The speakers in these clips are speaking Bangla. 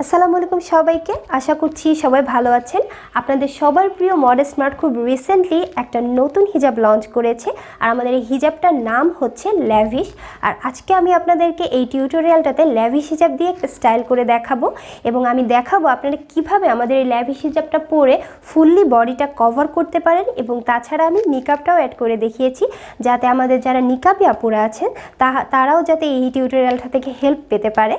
আসসালামু আলাইকুম সবাইকে। আশা করছি সবাই ভালো আছেন। আপনাদের সবার প্রিয় মডেস্ট মার্ট খুব রিসেন্টলি একটা নতুন হিজাব লঞ্চ করেছে, আর আমাদের এই হিজাবটার নাম হচ্ছে ল্যাভিশ। আর আজকে আমি আপনাদেরকে এই টিউটোরিয়ালটাতে ল্যাভিশ হিজাব দিয়ে একটা স্টাইল করে দেখাবো, এবং আমি দেখাবো আপনারা কিভাবে আমাদের এই ল্যাভিশ হিজাবটা পরে ফুললি বডিটা কভার করতে পারেন। এবং তাছাড়া আমি নিকাবটাও অ্যাড করে দেখিয়েছি, যাতে আমাদের যারা নিকাবি আপুরা আছেন তারাও যাতে এই টিউটোরিয়ালটা থেকে হেল্প পেতে পারে।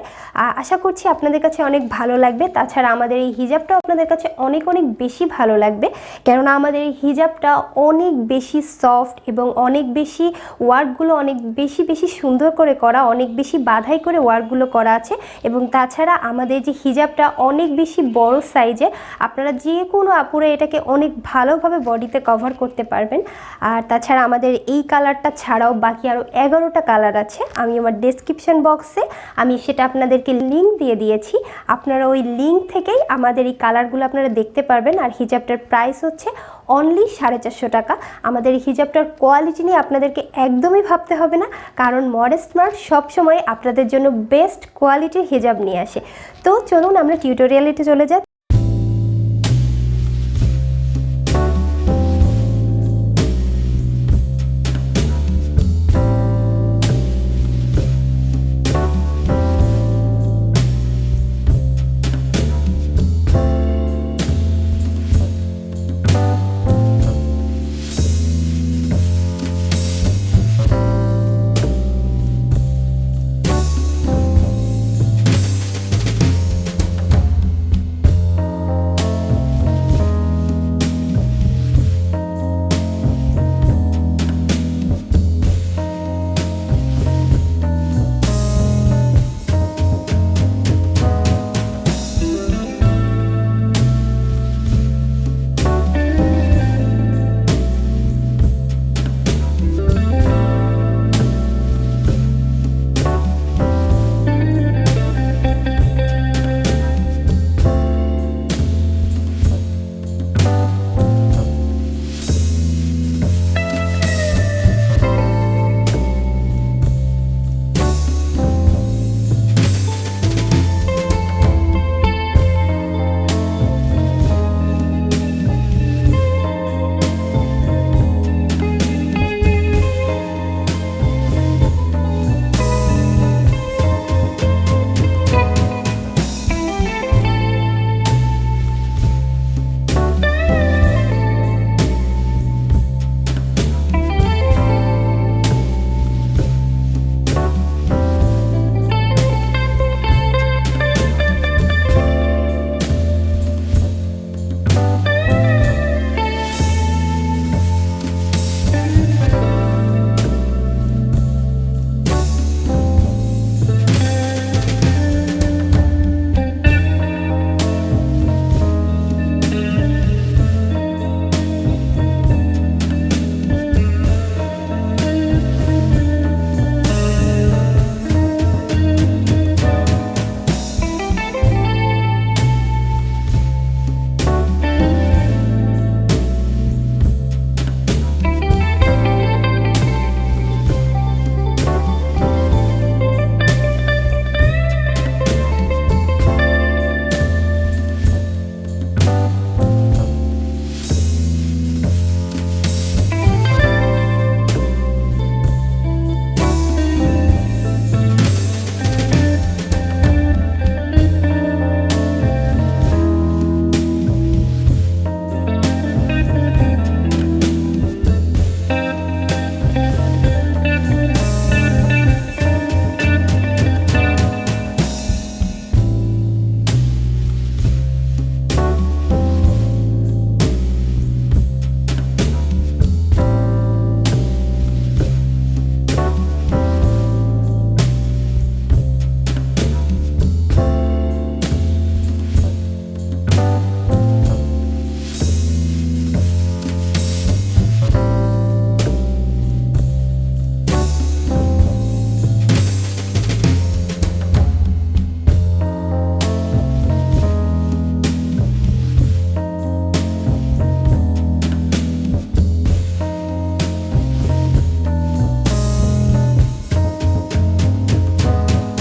আশা করছি আপনাদের কাছে অনেক ভালো লাগবে। তাছাড়া আমাদের এই হিজাবটাও আপনাদের কাছে অনেক বেশি ভালো লাগবে, কেননা আমাদের এই হিজাবটা অনেক বেশি সফট এবং অনেক বেশি ওয়ার্কগুলো অনেক বেশি সুন্দর করে করা, অনেক বেশি বাধাই করে ওয়ার্কগুলো করা আছে। এবং তাছাড়া আমাদের যে হিজাবটা অনেক বেশি বড় সাইজের, আপনারা যে কোনো আপুরে এটাকে অনেক ভালোভাবে বডিতে কভার করতে পারবেন। আর তাছাড়া আমাদের এই কালারটা ছাড়াও বাকি আরও 11টা কালার আছে। আমি আমার ডেসক্রিপশন বক্সে আমি সেটা আপনাদেরকে লিঙ্ক দিয়ে দিয়েছি, আপনারা ওই লিঙ্ক থেকেই আমাদের এই কালারগুলো আপনারা দেখতে পারবেন। আর হিজাবটার প্রাইস হচ্ছে অনলি 450 টাকা। আমাদের এই হিজাবটার কোয়ালিটি নিয়ে আপনাদেরকে একদমই ভাবতে হবে না, কারণ মডেস্ট মার্ট সবসময় আপনাদের জন্য বেস্ট কোয়ালিটির হিজাব নিয়ে আসে। তো চলুন আমরা টিউটোরিয়ালটি চলে যাই।